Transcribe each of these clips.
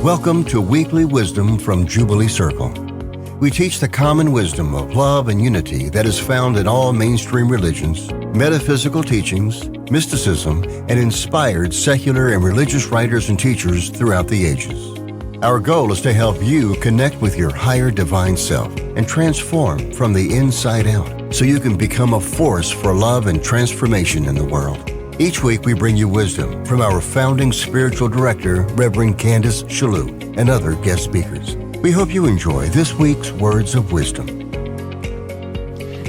Welcome to Weekly Wisdom from Jubilee Circle. We teach the common wisdom of love and unity that is found in all mainstream religions, metaphysical teachings, mysticism, and inspired secular and religious writers and teachers throughout the ages. Our goal is to help you connect with your higher divine self and transform from the inside out so you can become a force for love and transformation in the world. Each week we bring you wisdom from our founding spiritual director, Reverend Candace Shalhoub, and other guest speakers. We hope you enjoy this week's Words of Wisdom.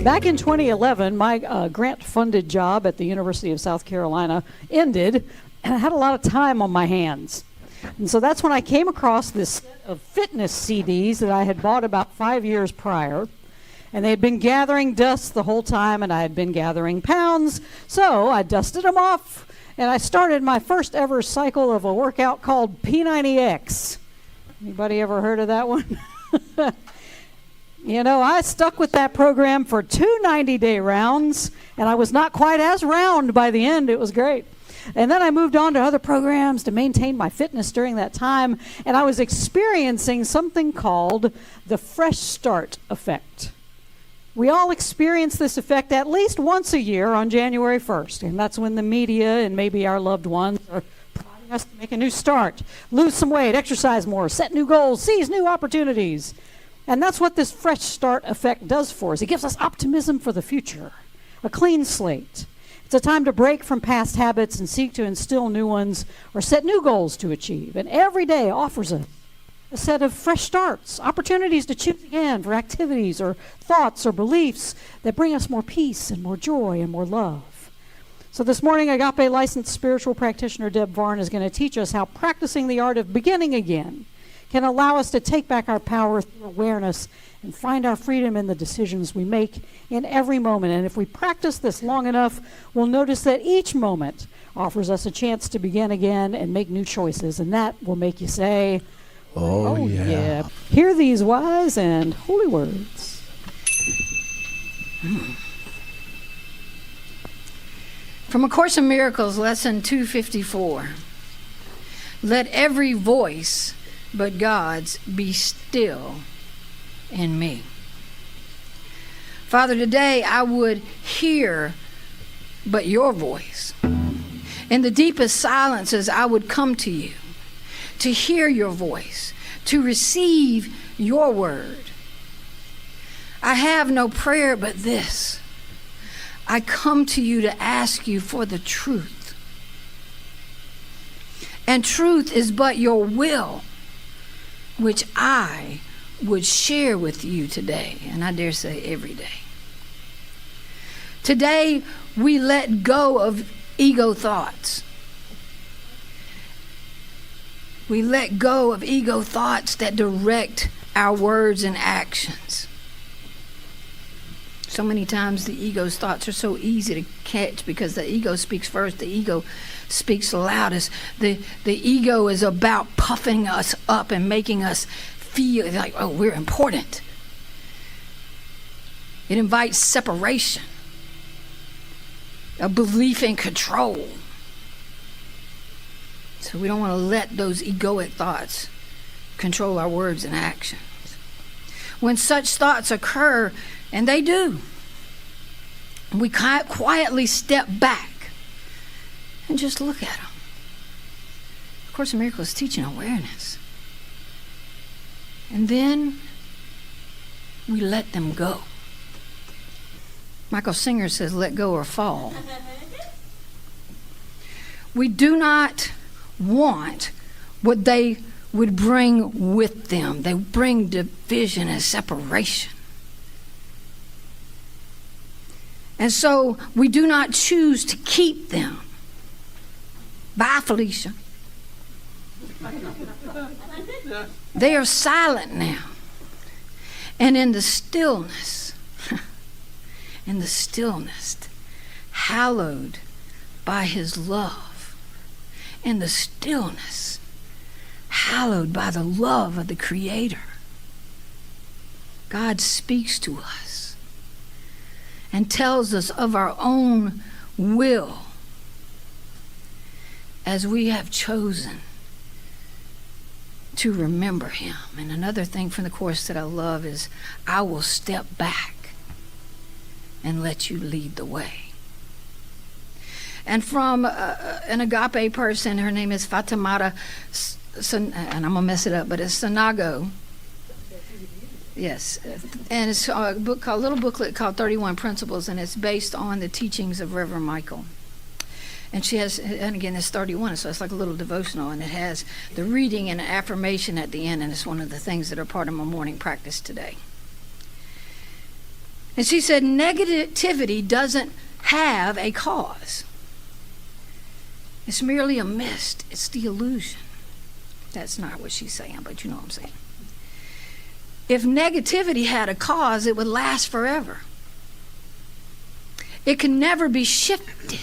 Back in 2011, my grant-funded job at the University of South Carolina ended, and I had a lot of time on my hands. And so that's when I came across this set of fitness CDs that I had bought about 5 years prior. And they had been gathering dust the whole time, and I had been gathering pounds. So I dusted them off, and I started my first ever cycle of a workout called P90X. Anybody ever heard of that one? You know, I stuck with that program for 2 90-day rounds, and I was not quite as round by the end. It was great. And then I moved on to other programs to maintain my fitness during that time, and I was experiencing something called the fresh start effect. We all experience this effect at least once a year on January 1st, and that's when the media and maybe our loved ones are prodding us to make a new start, lose some weight, exercise more, set new goals, seize new opportunities. And that's what this fresh start effect does for us. It gives us optimism for the future, a clean slate. It's a time to break from past habits and seek to instill new ones or set new goals to achieve. And every day offers us a set of fresh starts, opportunities to choose again for activities or thoughts or beliefs that bring us more peace and more joy and more love. So this morning, Agape licensed spiritual practitioner Deb Varn is going to teach us how practicing the art of beginning again can allow us to take back our power through awareness and find our freedom in the decisions we make in every moment. And if we practice this long enough, we'll notice that each moment offers us a chance to begin again and make new choices. And that will make you say, Oh, yeah. Hear these wise and holy words. From A Course in Miracles, Lesson 254. Let every voice but God's be still in me. Father, today I would hear but your voice. In the deepest silences, I would come to you to hear your voice, to receive your word. I have no prayer but this. I come to you to ask you for the truth. And truth is but your will, which I would share with you today, and I dare say every day. Today, we let go of ego thoughts. We let go of ego thoughts that direct our words and actions. So many times the ego's thoughts are so easy to catch because the ego speaks first. The ego speaks loudest. The ego is about puffing us up and making us feel like, oh, we're important. It invites separation, a belief in control. So we don't want to let those egoic thoughts control our words and actions. When such thoughts occur, and they do, we quietly step back and just look at them. Of Course in Miracles is teaching awareness. And then we let them go. Michael Singer says, let go or fall. We do not want what they would bring with them. They bring division and separation. And so we do not choose to keep them. Bye, Felicia. They are silent now. And in the stillness, hallowed by his love, in the stillness, hallowed by the love of the Creator, God speaks to us and tells us of our own will as we have chosen to remember him. And another thing from the course that I love is, I will step back and let you lead the way. And from an agape person, her name is Fatimata, and I'm going to mess it up, but it's Sanago. Yes. And it's a little booklet called 31 Principles, and it's based on the teachings of Reverend Michael. And she has, and again, it's 31, so it's like a little devotional, and it has the reading and affirmation at the end, and it's one of the things that are part of my morning practice today. And she said, negativity doesn't have a cause. It's merely a mist. It's the illusion. That's not what she's saying, but you know what I'm saying. If negativity had a cause, it would last forever. It can never be shifted.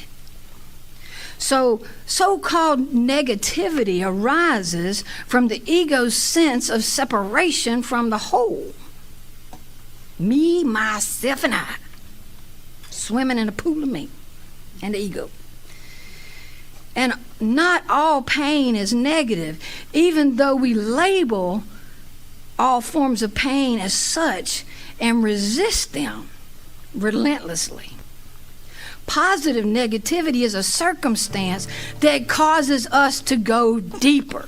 So-called negativity arises from the ego's sense of separation from the whole. Me, myself, and I. Swimming in a pool of me and the ego. And not all pain is negative, even though we label all forms of pain as such and resist them relentlessly. Positive negativity is a circumstance that causes us to go deeper,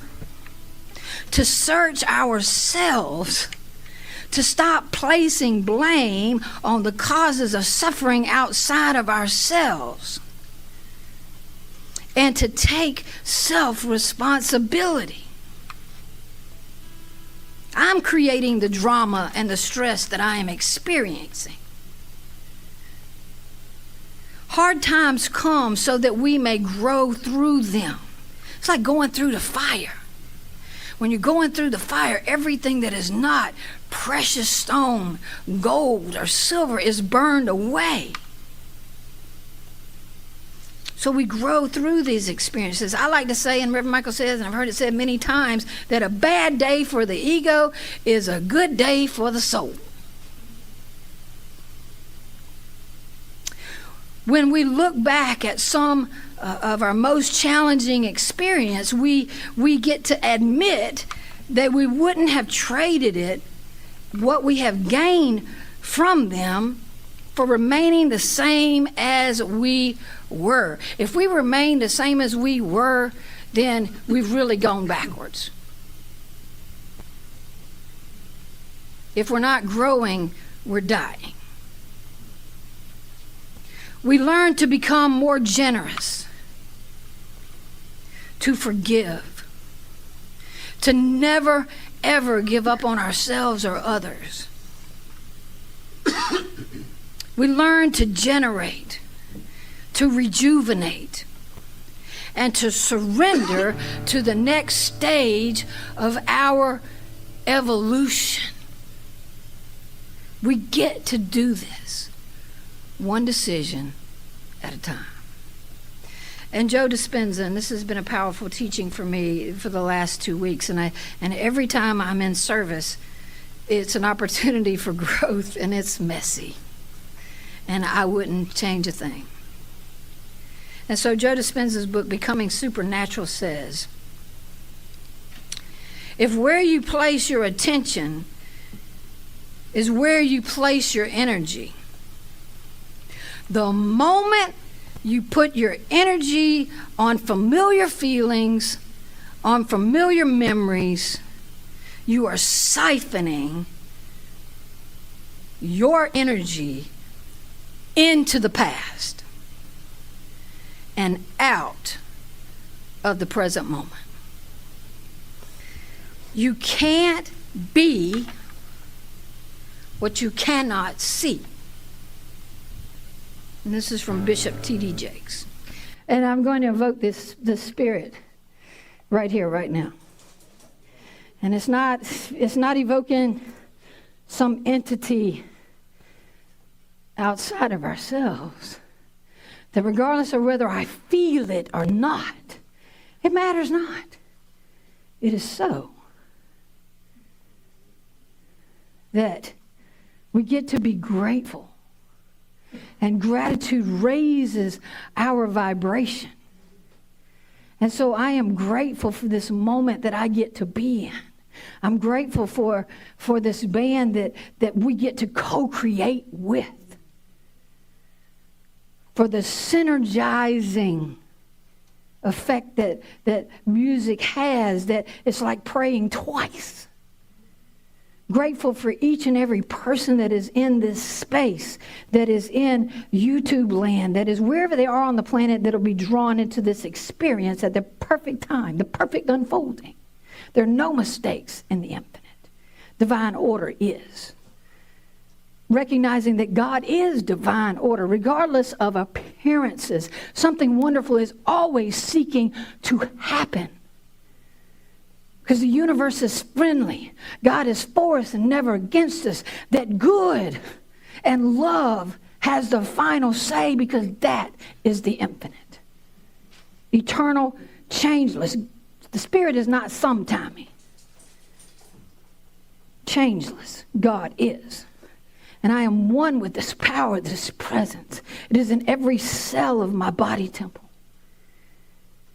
to search ourselves, to stop placing blame on the causes of suffering outside of ourselves, and to take self-responsibility. I'm creating the drama and the stress that I am experiencing. Hard times come so that we may grow through them. It's like going through the fire. When you're going through the fire, everything that is not precious stone, gold, or silver is burned away. So we grow through these experiences. I like to say, and Reverend Michael says, and I've heard it said many times, that a bad day for the ego is a good day for the soul. When we look back at some of our most challenging experience, we get to admit that we wouldn't have traded it, what we have gained from them, for remaining the same as we were. If we remain the same as we were, then we've really gone backwards. If we're not growing, we're dying. We learn to become more generous, to forgive, to never, ever give up on ourselves or others. We learn to generate, to rejuvenate, and to surrender to the next stage of our evolution. We get to do this one decision at a time. And Joe Dispenza, and this has been a powerful teaching for me for the last 2 weeks, and every time I'm in service, it's an opportunity for growth, and it's messy. And I wouldn't change a thing. And so Joe Dispenza's book, Becoming Supernatural, says, if where you place your attention is where you place your energy, the moment you put your energy on familiar feelings, on familiar memories, you are siphoning your energy into the past and out of the present moment. You can't be what you cannot see. And this is from Bishop T.D. Jakes. And I'm going to evoke this spirit right here, right now. And it's not evoking some entity outside of ourselves. That regardless of whether I feel it or not, it matters not. It is so that we get to be grateful. And gratitude raises our vibration. And so I am grateful for this moment that I get to be in. I'm grateful for this band that we get to co-create with. For the synergizing effect that music has, that it's like praying twice. Grateful for each and every person that is in this space, that is in YouTube land, that is wherever they are on the planet, that'll be drawn into this experience at the perfect time, the perfect unfolding. There are no mistakes in the infinite. Divine order is. Recognizing that God is divine order, regardless of appearances. Something wonderful is always seeking to happen. Because the universe is friendly. God is for us and never against us. That good and love has the final say, because that is the infinite. Eternal, changeless. The Spirit is not sometimey. Changeless. God is. And I am one with this power, this presence. It is in every cell of my body temple.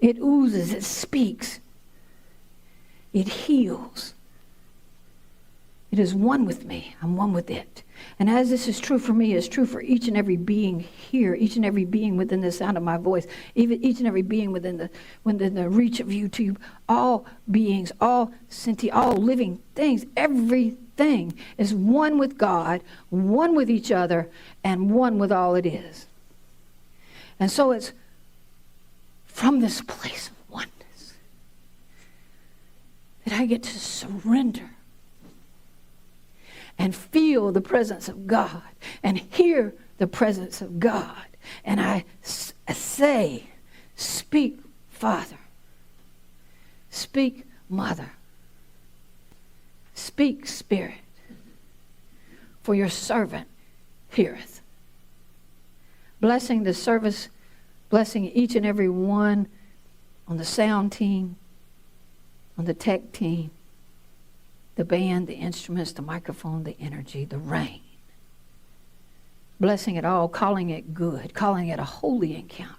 It oozes, it speaks, it heals. It is one with me. I'm one with it. And as this is true for me, it's true for each and every being here, each and every being within the sound of my voice, even each and every being within the reach of YouTube. All beings, all sentient, all living things, everything is one with God, one with each other, and one with all it is. And so it's from this place of oneness that I get to surrender and feel the presence of God and hear the presence of God. And I say, speak, Father. Speak, Mother. Speak, Spirit. For your servant heareth. Blessing the service, blessing each and every one on the sound team, on the tech team, the band, the instruments, the microphone, the energy, the rain. Blessing it all, calling it good, calling it a holy encounter.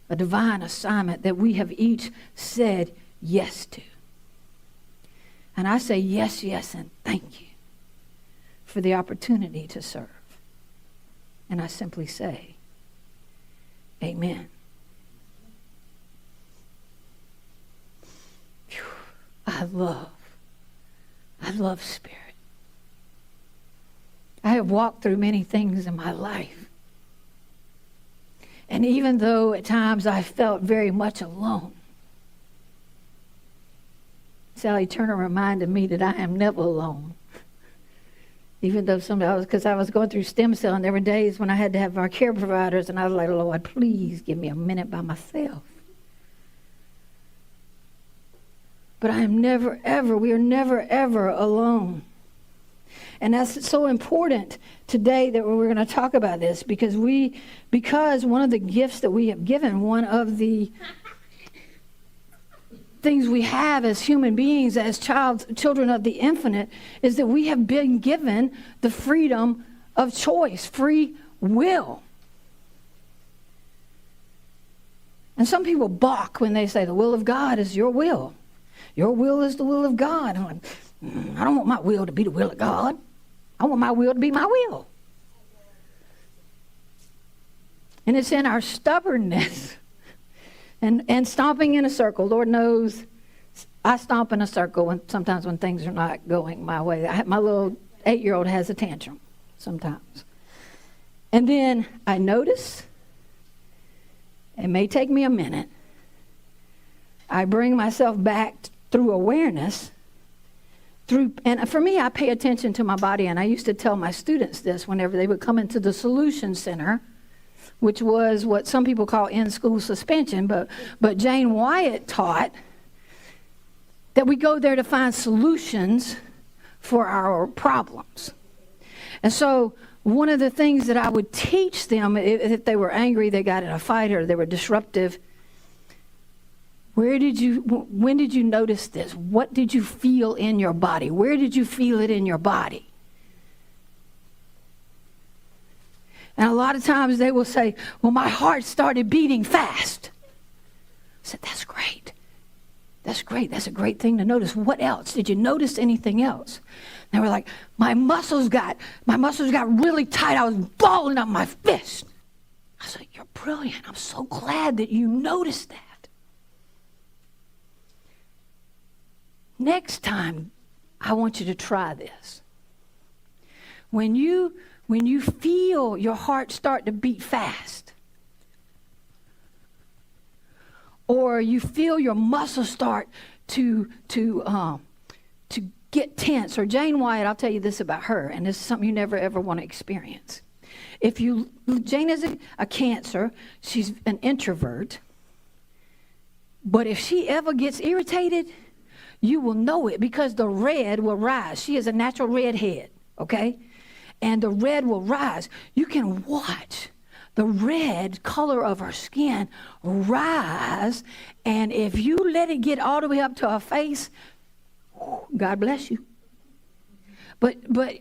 A divine assignment that we have each said yes to. And I say yes, yes, and thank you for the opportunity to serve. And I simply say, amen. Whew. I love Spirit. I have walked through many things in my life. And even though at times I felt very much alone, Sally Turner reminded me that I am never alone. Even though because I was going through stem cell, and there were days when I had to have our care providers, and I was like, Lord, please give me a minute by myself. But we are never, ever alone. And that's so important today that we're going to talk about this, because one of the gifts that we have given, one of the things we have as human beings, as children of the infinite, is that we have been given the freedom of choice, free will. And some people balk when they say the will of God is your will. Your will is the will of God. I'm like, I don't want my will to be the will of God. I want my will to be my will. And it's in our stubbornness and stomping in a circle. Lord knows I stomp in a circle sometimes when things are not going my way. My little 8-year-old has a tantrum sometimes. And then I notice, it may take me a minute, I bring myself back through awareness, and for me, I pay attention to my body, and I used to tell my students this whenever they would come into the Solution Center, which was what some people call in-school suspension, but Jane Wyatt taught that we go there to find solutions for our problems. And so one of the things that I would teach them, if they were angry, they got in a fight, or they were disruptive, when did you notice this? What did you feel in your body? Where did you feel it in your body? And a lot of times they will say, well, my heart started beating fast. I said, that's great. That's great. That's a great thing to notice. What else? Did you notice anything else? They were like, my muscles got really tight. I was balling up my fist. I said, you're brilliant. I'm so glad that you noticed that. Next time, I want you to try this. When you feel your heart start to beat fast, or you feel your muscles start to get tense, or Jane Wyatt, I'll tell you this about her, and this is something you never ever want to experience. Jane is a Cancer, she's an introvert, but if she ever gets irritated, you will know it because the red will rise. She is a natural redhead, okay? And the red will rise. You can watch the red color of her skin rise, and if you let it get all the way up to her face, God bless you. But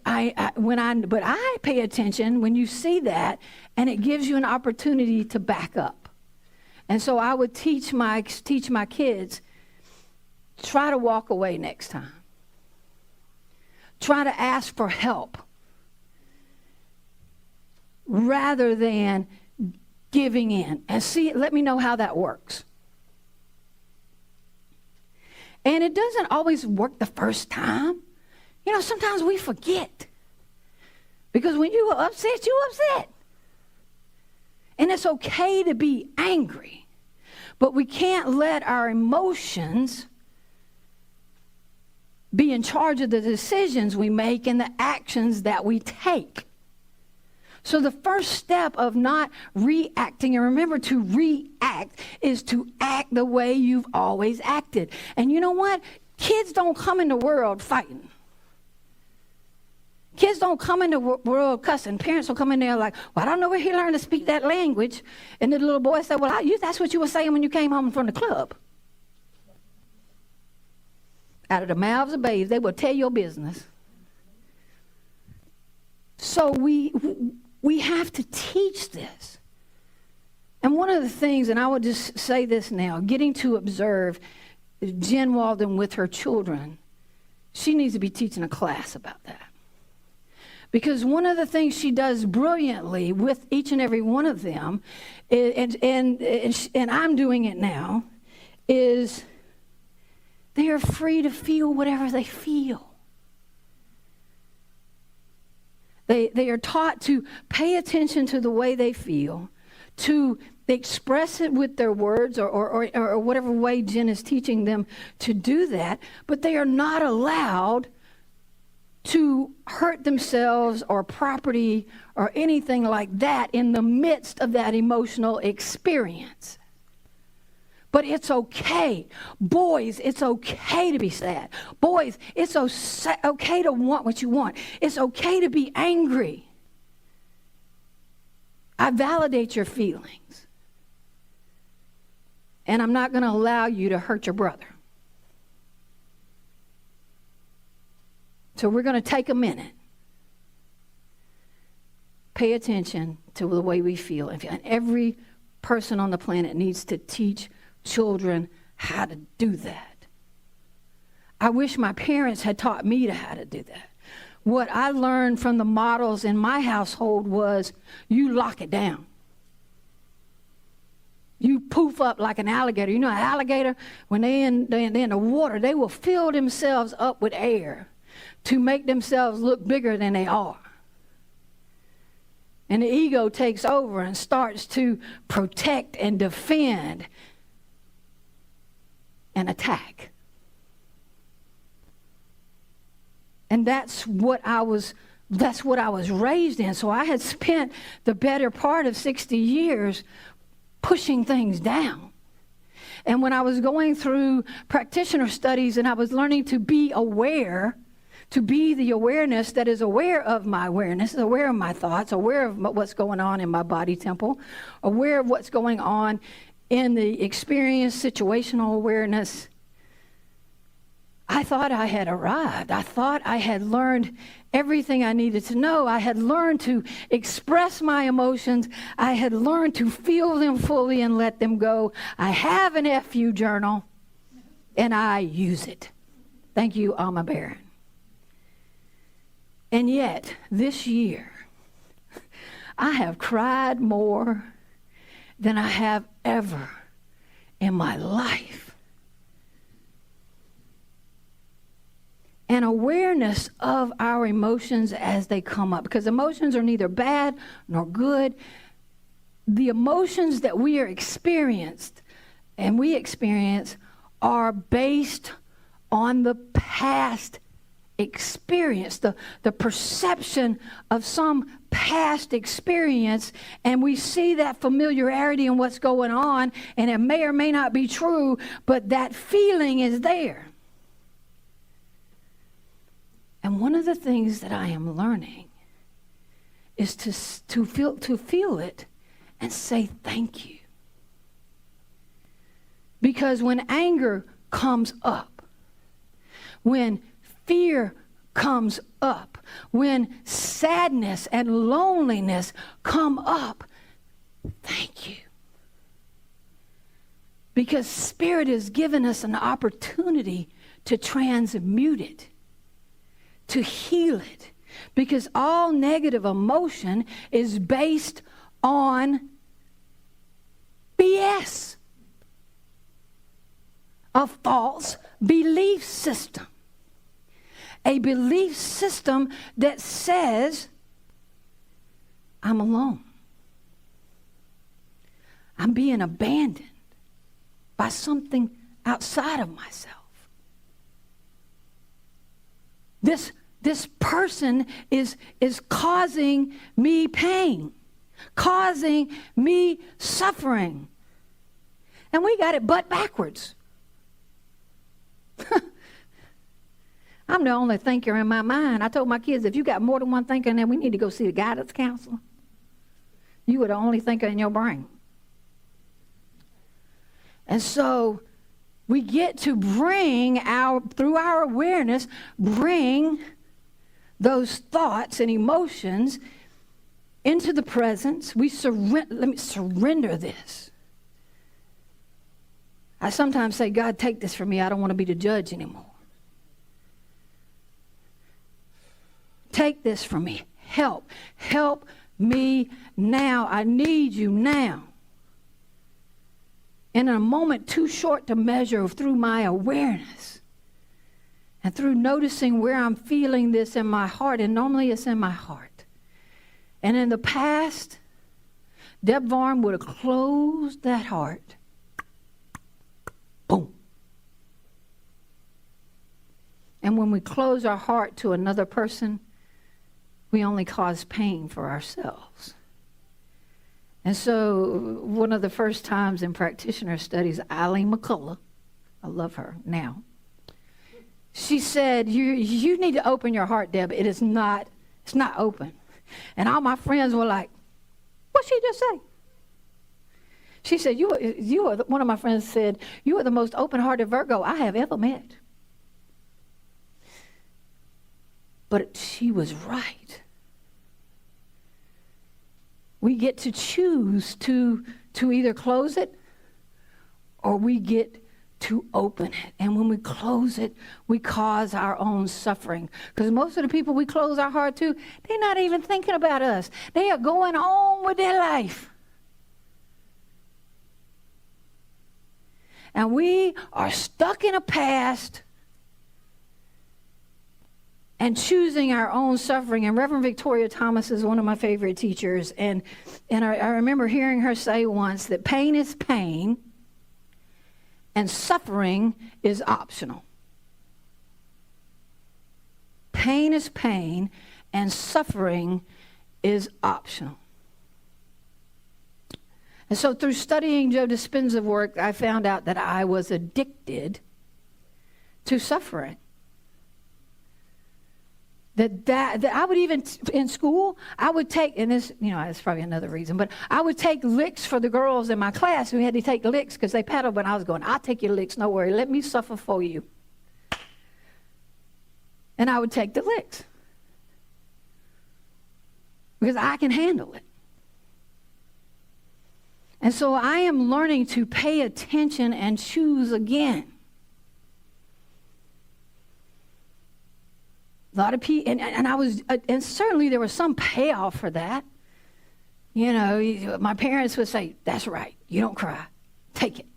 I pay attention when you see that, and it gives you an opportunity to back up. And so I would teach my kids, try to walk away next time. Try to ask for help rather than giving in. And let me know how that works. And it doesn't always work the first time. You know, sometimes we forget. Because when you are upset, you're upset. And it's okay to be angry. But we can't let our emotions be in charge of the decisions we make and the actions that we take. So the first step of not reacting, and remember to react, is to act the way you've always acted. And you know what? Kids don't come in the world fighting. Kids don't come in the world cussing. Parents will come in there like, well, I don't know where he learned to speak that language. And the little boy said, well, that's what you were saying when you came home from the club. Out of the mouths of babes, they will tell your business. So we have to teach this. And one of the things, and I would just say this now, getting to observe Jen Walden with her children, she needs to be teaching a class about that. Because one of the things she does brilliantly with each and every one of them, and I'm doing it now, is they are free to feel whatever they feel. They are taught to pay attention to the way they feel, to express it with their words or whatever way Jen is teaching them to do that, but they are not allowed to hurt themselves or property or anything like that in the midst of that emotional experience. But it's okay. Boys, it's okay to be sad. Boys, it's okay to want what you want. It's okay to be angry. I validate your feelings. And I'm not going to allow you to hurt your brother. So we're going to take a minute. Pay attention to the way we feel. And every person on the planet needs to teach children how to do that. I wish my parents had taught me how to do that. What I learned from the models in my household was you lock it down. You poof up like an alligator. You know, an alligator, when they're in the water, they will fill themselves up with air to make themselves look bigger than they are. And the ego takes over and starts to protect and defend and attack. And that's what I was raised in. So I had spent the better part of 60 years pushing things down. And when I was going through practitioner studies and I was learning to be aware, to be the awareness that is aware of my awareness, aware of my thoughts, aware of what's going on in my body temple, aware of what's going on in the experience, situational awareness, I thought I had arrived. I thought I had learned everything I needed to know. I had learned to express my emotions. I had learned to feel them fully and let them go. I have an FU journal. and I use it. Thank you, Alma Baron. And yet, this year, I have cried more than I have ever in my life. And awareness of our emotions as they come up, because emotions are neither bad nor good. The emotions that we are experienced and we experience are based on the past experience, the perception of some past experience, and we see that familiarity in what's going on, and it may or may not be true, but that feeling is there. And one of the things that I am learning is to feel it and say thank you. Because when anger comes up, when fear comes up, when sadness and loneliness come up, thank you. Because Spirit has given us an opportunity to transmute it, to heal it. Because all negative emotion is based on BS, a false belief system. A belief system that says, I'm alone. I'm being abandoned by something outside of myself. This person is causing me pain, causing me suffering. And we got it butt backwards. I'm the only thinker in my mind. I told my kids, if you got more than one thinker, then we need to go see a guidance counselor. You were the only thinker in your brain. And so we get to through our awareness, bring those thoughts and emotions into the presence. Let me surrender this. I sometimes say, God, take this from me. I don't want to be the judge anymore. Take this from me. Help me now. I need you now. In a moment too short to measure, through my awareness and through noticing where I'm feeling this in my heart, and normally it's in my heart. And in the past, Deb Varn would have closed that heart. Boom. And when we close our heart to another person, we only cause pain for ourselves. And so one of the first times in practitioner studies, Eileen McCullough, I love her now, she said, you need to open your heart, Deb. It's not open. And all my friends were like, what'd she just say? She said, one of my friends said, you are the most open-hearted Virgo I have ever met. But she was right. We get to choose to either close it or we get to open it. And when we close it, we cause our own suffering. Because most of the people we close our heart to, they're not even thinking about us. They are going on with their life. And we are stuck in a past and choosing our own suffering. And Reverend Victoria Thomas is one of my favorite teachers. And I remember hearing her say once that pain is pain and suffering is optional. Pain is pain and suffering is optional. And so through studying Joe Dispenza's work, I found out that I was addicted to suffering. That I would even, in school, I would take, and this, it's probably another reason, but I would take licks for the girls in my class who had to take licks because they paddled, but I was going, I'll take your licks, no worry, let me suffer for you. And I would take the licks because I can handle it. And so I am learning to pay attention and choose again. A lot of people, and I was, and certainly there was some payoff for that. You know, my parents would say, "That's right, you don't cry, take it.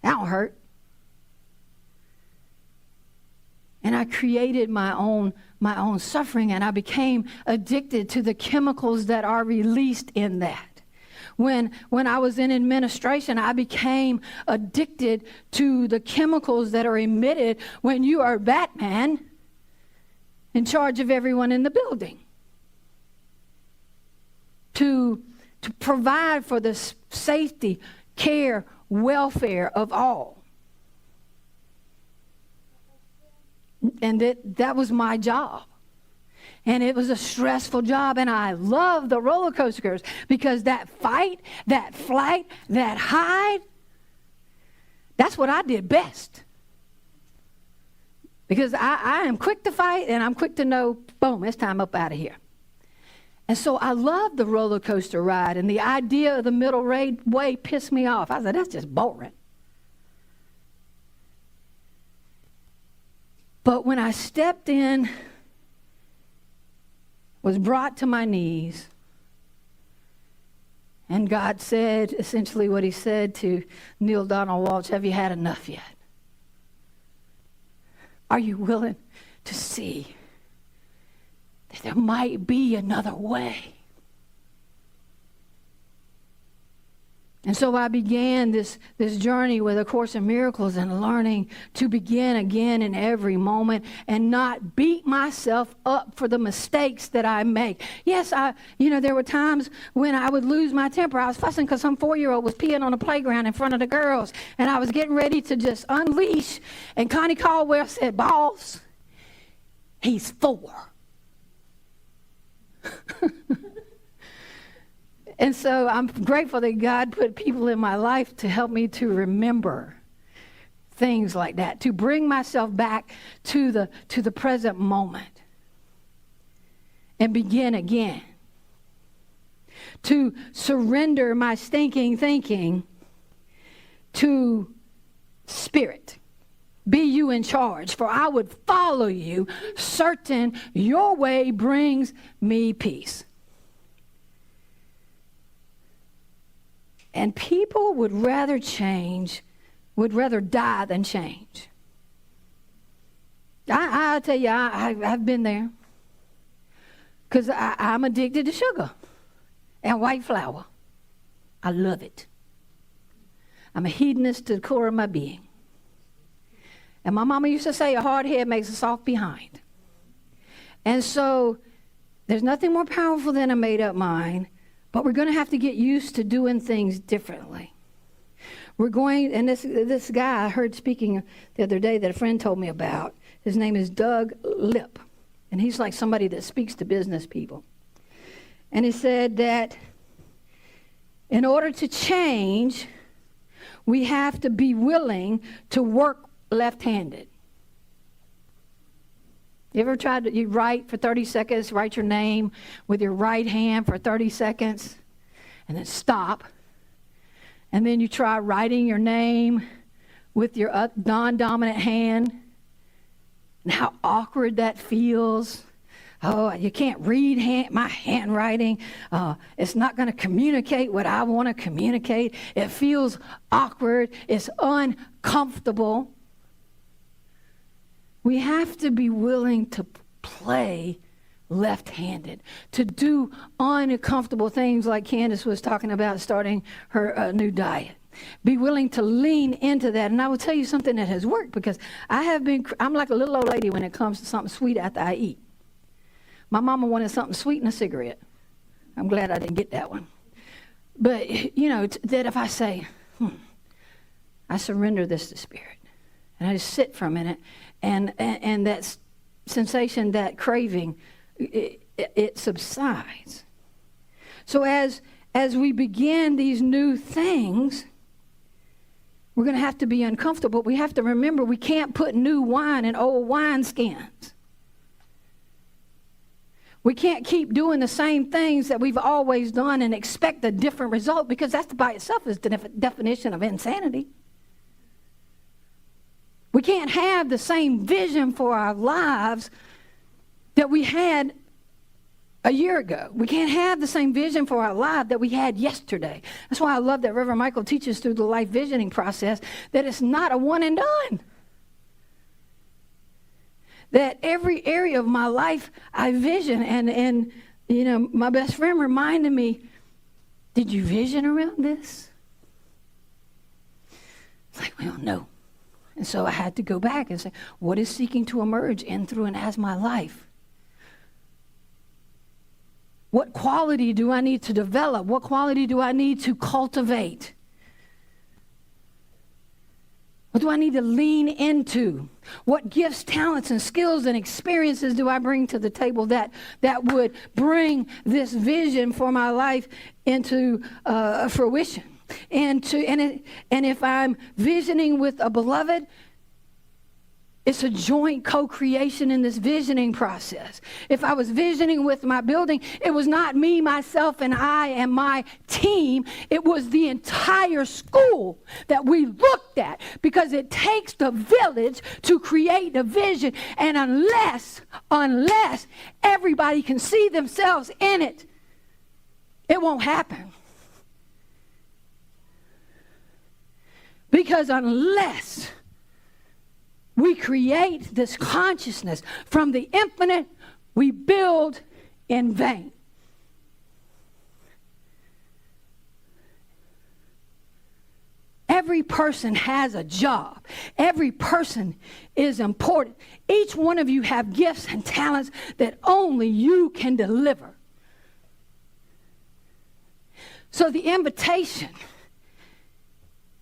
That don't hurt." And I created my own suffering, and I became addicted to the chemicals that are released in that. When I was in administration, I became addicted to the chemicals that are emitted when you are Batman in charge of everyone in the building. To provide for the safety, care, welfare of all. And that was my job. And it was a stressful job, and I love the roller coasters because that fight, that flight, that hide, that's what I did best. Because I am quick to fight, and I'm quick to know, boom, it's time up out of here. And so I loved the roller coaster ride, and the idea of the middle way pissed me off. I said, that's just boring. But when I stepped in, was brought to my knees, and God said essentially what he said to Neil Donald Walsh, have you had enough yet? Are you willing to see that there might be another way? And so I began this journey with A Course in Miracles and learning to begin again in every moment and not beat myself up for the mistakes that I make. Yes, there were times when I would lose my temper. I was fussing because some 4-year-old was peeing on the playground in front of the girls, and I was getting ready to just unleash. And Connie Caldwell said, "Boss, he's 4." And so I'm grateful that God put people in my life to help me to remember things like that, to bring myself back to the present moment and begin again, to surrender my stinking thinking to Spirit. Be you in charge, for I would follow you, certain your way brings me peace. And people would rather die than change. I'll tell you, I've been there. Because I'm addicted to sugar and white flour. I love it. I'm a hedonist to the core of my being. And my mama used to say, a hard head makes a soft behind. And so there's nothing more powerful than a made-up mind. But we're going to have to get used to doing things differently. And this guy I heard speaking the other day that a friend told me about, his name is Doug Lipp. And he's like somebody that speaks to business people. And he said that in order to change, we have to be willing to work left-handed. You ever tried you write for 30 seconds, write your name with your right hand for 30 seconds, and then stop. And then you try writing your name with your non-dominant hand, and how awkward that feels. Oh, you can't read my handwriting. It's not going to communicate what I want to communicate. It feels awkward. It's uncomfortable. We have to be willing to play left-handed, to do uncomfortable things like Candace was talking about starting her new diet. Be willing to lean into that. And I will tell you something that has worked, because I'm like a little old lady when it comes to something sweet after I eat. My mama wanted something sweet and a cigarette. I'm glad I didn't get that one. But, that if I say, I surrender this to Spirit, and I just sit for a minute, and that sensation, that craving, it subsides. So as we begin these new things, we're going to have to be uncomfortable. We have to remember we can't put new wine in old wineskins. We can't keep doing the same things that we've always done and expect a different result, because that's by itself is the definition of insanity. We can't have the same vision for our lives that we had a year ago. We can't have the same vision for our life that we had yesterday. That's why I love that Reverend Michael teaches through the life visioning process that it's not a one and done. That every area of my life I vision, and you know, my best friend reminded me, did you vision around this? It's like, well, no. And so I had to go back and say, what is seeking to emerge in, through, and as my life? What quality do I need to develop? What quality do I need to cultivate? What do I need to lean into? What gifts, talents, and skills and experiences do I bring to the table that would bring this vision for my life into fruition? And if I'm visioning with a beloved, it's a joint co-creation in this visioning process. If I was visioning with my building, it was not me, myself, and I and my team. It was the entire school that we looked at, because it takes the village to create a vision. And unless everybody can see themselves in it, it won't happen. Because unless we create this consciousness from the infinite, we build in vain. Every person has a job. Every person is important. Each one of you have gifts and talents that only you can deliver. So the invitation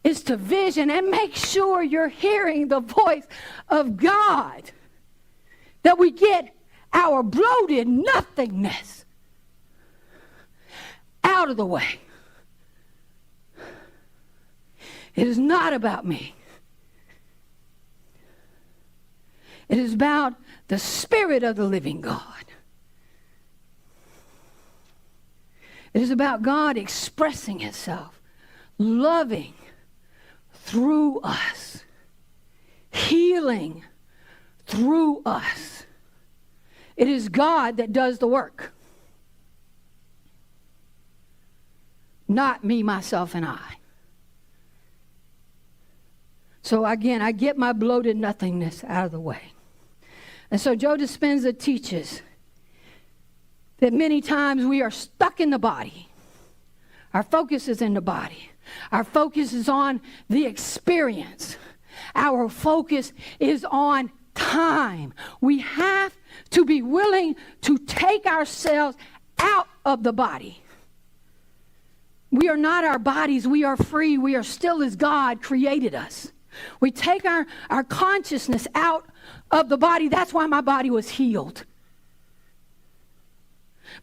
is to vision and make sure you're hearing the voice of God. That we get our bloated nothingness out of the way. It is not about me. It is about the Spirit of the living God. It is about God expressing Himself, loving through us, healing through us. It is God that does the work, not me, myself, and I. So again, I get my bloated nothingness out of the way. And so Joe Dispenza teaches that many times we are stuck in the body. Our focus is in the body. Our focus is on the experience. Our focus is on time. We have to be willing to take ourselves out of the body. We are not our bodies. We are free. We are still as God created us. We take our consciousness out of the body. That's why my body was healed.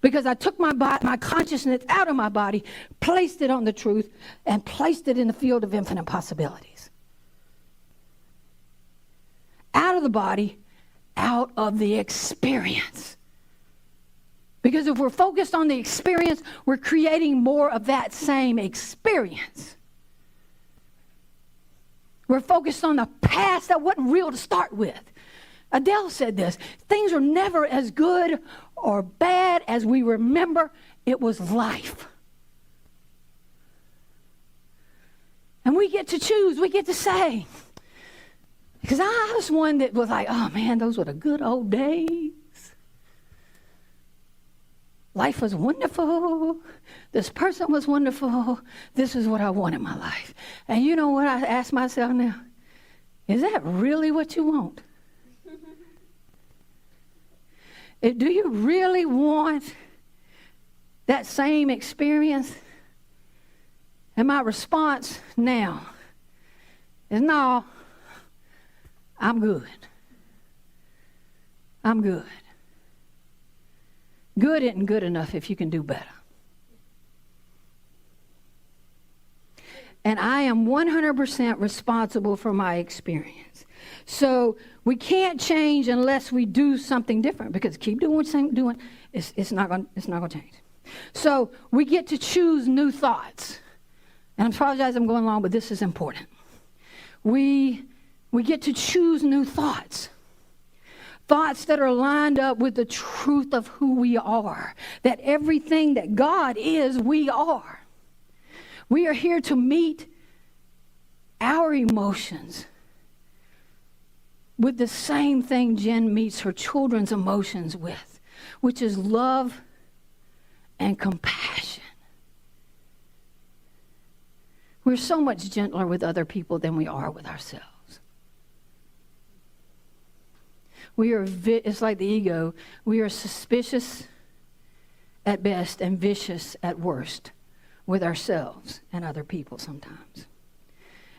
Because I took my consciousness out of my body, placed it on the truth, and placed it in the field of infinite possibilities. Out of the body, out of the experience. Because if we're focused on the experience, we're creating more of that same experience. We're focused on the past that wasn't real to start with. Adele said this, things are never as good or bad as we remember. It was life. And we get to choose, we get to say. Because I was one that was like, oh man, those were the good old days. Life was wonderful. This person was wonderful. This is what I want in my life. And you know what I ask myself now? Is that really what you want? Do you really want that same experience? And my response now is no, I'm good. I'm good. Good isn't good enough if you can do better. And I am 100% responsible for my experience. So we can't change unless we do something different, because keep doing what you're doing, it's not going to change. So we get to choose new thoughts. And I apologize I'm going long, but this is important. We We get to choose new thoughts. Thoughts that are lined up with the truth of who we are. That everything that God is, we are. We are here to meet our emotions with the same thing Jen meets her children's emotions with, which is love and compassion. We're so much gentler with other people than we are with ourselves. It's like the ego. We are suspicious at best and vicious at worst with ourselves and other people sometimes.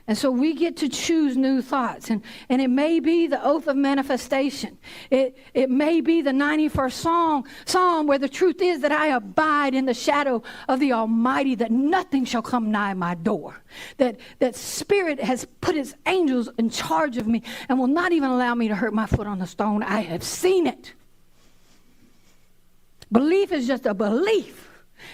And so we get to choose new thoughts. And it may be the oath of manifestation. It may be the 91st Psalm where the truth is that I abide in the shadow of the Almighty, that nothing shall come nigh my door. That Spirit has put His angels in charge of me and will not even allow me to hurt my foot on the stone. I have seen it. Belief is just a belief.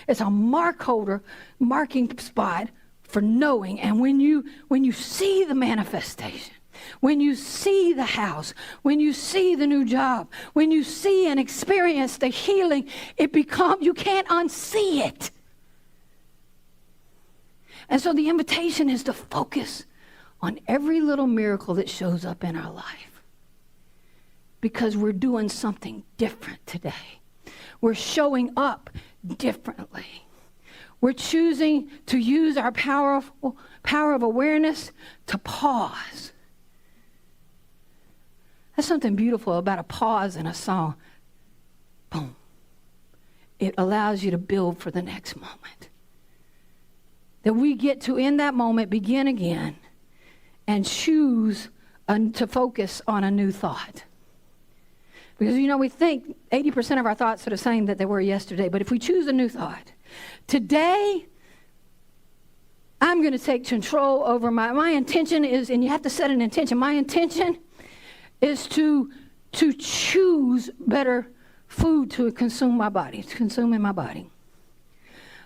It's a marking spot for knowing. And when you see the manifestation, when you see the house, when you see the new job, when you see and experience the healing, you can't unsee it. And so the invitation is to focus on every little miracle that shows up in our life, because we're doing something different today. We're showing up differently. We're choosing to use our power of awareness to pause. That's something beautiful about a pause in a song. Boom. It allows you to build for the next moment. That we get to, in that moment, begin again and choose to focus on a new thought. Because, we think 80% of our thoughts are the same that they were yesterday. But if we choose a new thought, today, I'm going to take control over my intention is, and you have to set an intention. My intention is to choose better food to consume my body, to consume in my body.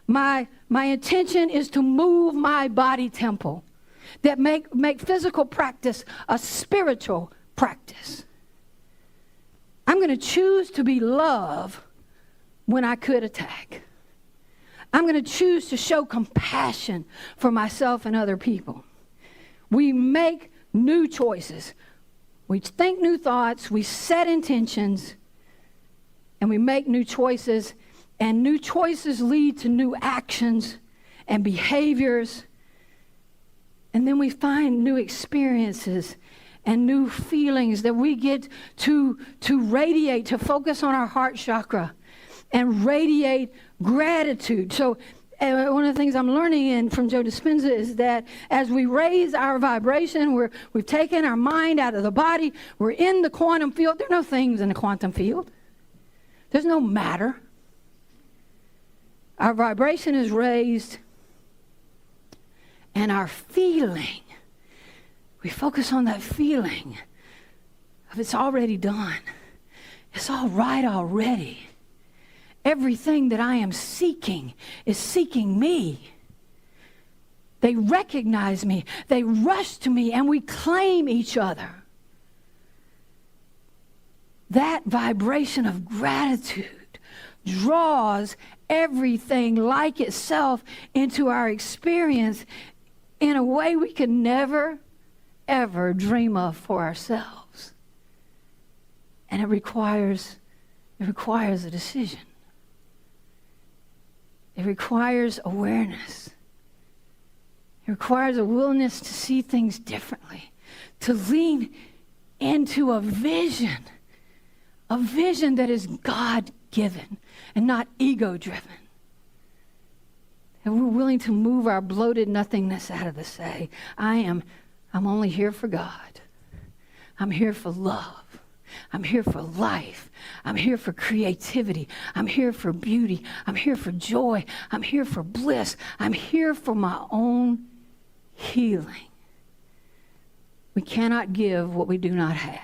My intention is to move my body temple, that make physical practice a spiritual practice. I'm going to choose to be love when I could attack. I'm going to choose to show compassion for myself and other people. We make new choices. We think new thoughts, we set intentions, and we make new choices. And new choices lead to new actions and behaviors. And then we find new experiences and new feelings that we get to radiate, to focus on our heart chakra and radiate gratitude. So one of the things I'm learning from Joe Dispenza is that as we raise our vibration, we've taken our mind out of the body, we're in the quantum field. There are no things in the quantum field. There's no matter. Our vibration is raised, and our feeling, we focus on that feeling of it's already done. It's all right already. Everything that I am seeking is seeking me. They recognize me. They rush to me, and we claim each other. That vibration of gratitude draws everything like itself into our experience in a way we could never, ever dream of for ourselves. And it requires a decision. It requires awareness. It requires a willingness to see things differently, to lean into a vision that is God-given and not ego-driven. And we're willing to move our bloated nothingness out of the say, I'm only here for God. I'm here for love. I'm here for life. I'm here for creativity. I'm here for beauty. I'm here for joy. I'm here for bliss. I'm here for my own healing. We cannot give what we do not have.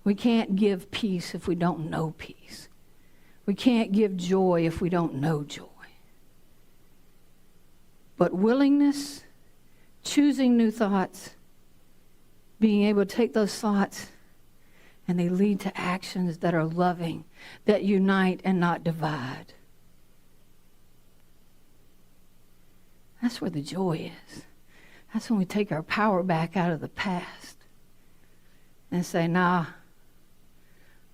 We can't give peace if we don't know peace. We can't give joy if we don't know joy. But willingness, choosing new thoughts, being able to take those thoughts and they lead to actions that are loving, that unite and not divide. That's where the joy is. That's when we take our power back out of the past and say, nah,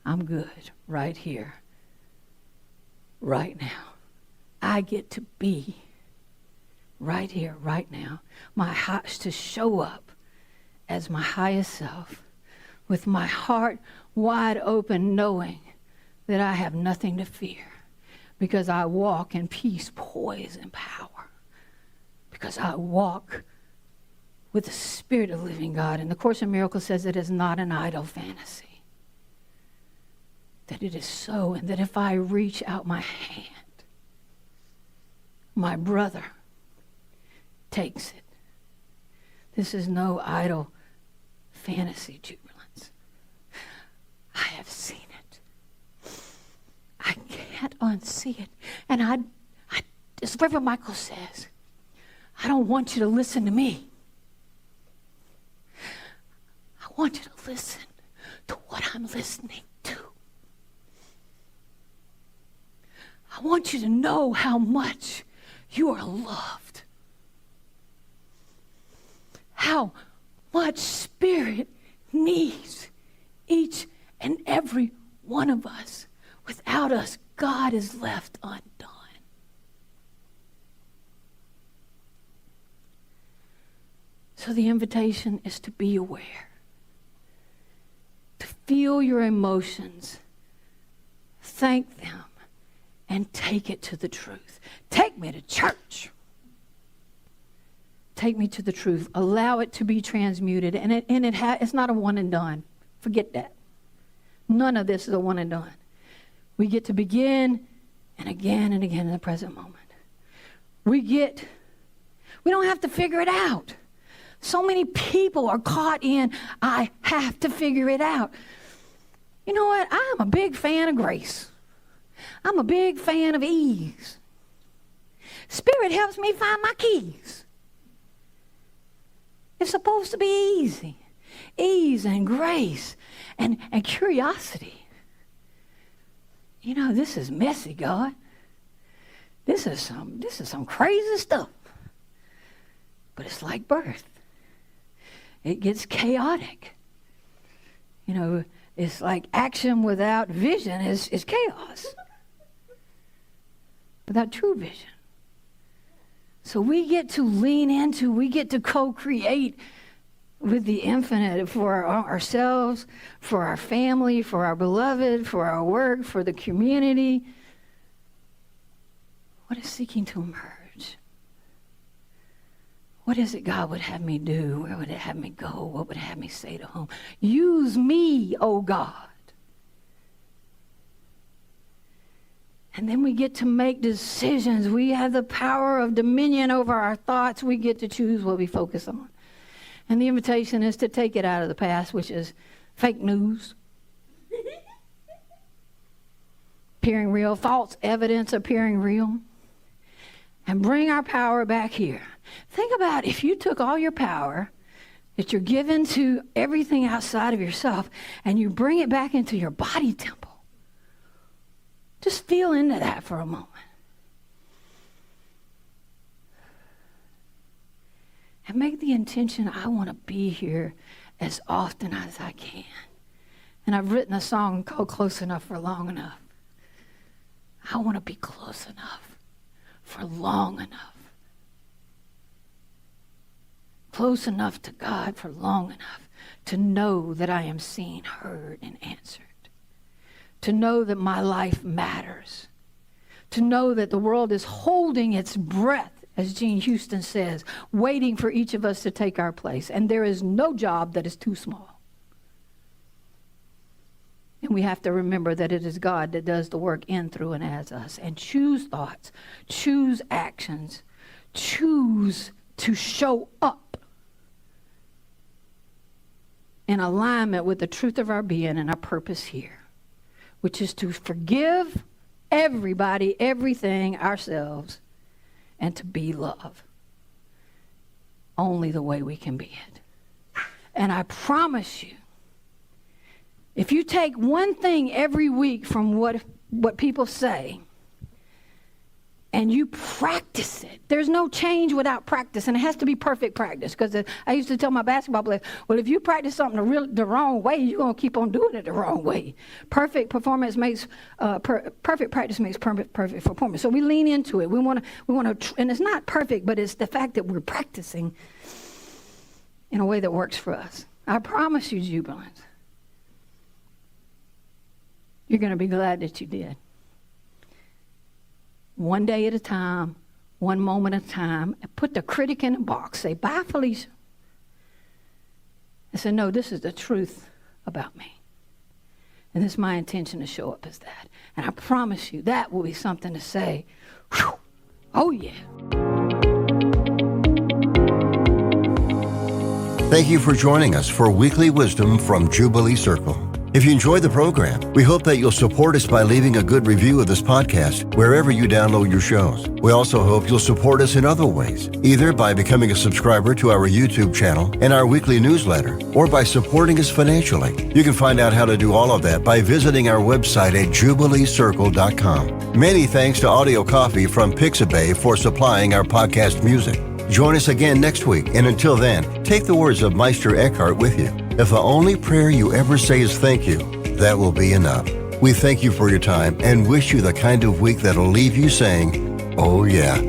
I'm good right here, right now. I get to be right here, right now. My heart to show up as my highest self with my heart wide open, knowing that I have nothing to fear because I walk in peace, poise, and power. Because I walk with the Spirit of the living God. And the Course in Miracles says it is not an idle fantasy. That it is so, and that if I reach out my hand, my brother takes it. This is no idle fantasy, jubilance. I have seen it. I can't unsee it. And I as Reverend Michael says, I don't want you to listen to me. I want you to listen to what I'm listening to. I want you to know how much you are loved. How much Spirit needs each and every one of us. Without us, God is left undone. So the invitation is to be aware, to feel your emotions, thank them, and take it to the truth. Take me to church. Take me to the truth. Allow it to be transmuted. And it's not a one and done. Forget that. None of this is a one and done. We get to begin and again in the present moment. We don't have to figure it out. So many people are caught in, I have to figure it out. You know what? I'm a big fan of grace. I'm a big fan of ease. Spirit helps me find my keys. It's supposed to be easy. Ease and grace and curiosity. You know, this is messy, God. This is some crazy stuff. But it's like birth. It gets chaotic. You know, it's like action without vision is chaos. Without true vision. So we get to lean into, we get to co-create with the infinite for ourselves, for our family, for our beloved, for our work, for the community. What is seeking to emerge? What is it God would have me do? Where would it have me go? What would it have me say to whom? Use me, oh God. And then we get to make decisions. We have the power of dominion over our thoughts. We get to choose what we focus on. And the invitation is to take it out of the past, which is fake news, appearing real, false evidence appearing real, and bring our power back here. Think about if you took all your power that you're given to everything outside of yourself and you bring it back into your body temple. Just feel into that for a moment. And make the intention, I want to be here as often as I can. And I've written a song called Close Enough for Long Enough. I want to be close enough for long enough. Close enough to God for long enough to know that I am seen, heard, and answered. To know that my life matters. To know that the world is holding its breath, as Jean Houston says, waiting for each of us to take our place. And there is no job that is too small. And we have to remember that it is God that does the work in, through, and as us. And choose thoughts, choose actions, choose to show up in alignment with the truth of our being and our purpose here, which is to forgive everybody, everything, ourselves, and to be love. Only the way we can be it. And I promise you, if you take one thing every week from what people say and you practice it, there's no change without practice, and it has to be perfect practice. Because I used to tell my basketball players, well, if you practice something the wrong way, you're going to keep on doing it the wrong way. Perfect performance makes perfect practice makes perfect performance. So we lean into it. We want to, and it's not perfect, but it's the fact that we're practicing in a way that works for us. I promise you, Jubilants, you're going to be glad that you did. One day at a time, one moment at a time. Put the critic in a box. Say, bye, Felicia. And say, no, this is the truth about me. And this is my intention to show up as that. And I promise you, that will be something to say, whew, oh yeah. Thank you for joining us for Weekly Wisdom from Jubilee Circle. If you enjoyed the program, we hope that you'll support us by leaving a good review of this podcast wherever you download your shows. We also hope you'll support us in other ways, either by becoming a subscriber to our YouTube channel and our weekly newsletter, or by supporting us financially. You can find out how to do all of that by visiting our website at jubileecircle.com. Many thanks to Audio Coffee from Pixabay for supplying our podcast music. Join us again next week, and until then, take the words of Meister Eckhart with you. If the only prayer you ever say is thank you, that will be enough. We thank you for your time and wish you the kind of week that'll leave you saying, oh yeah.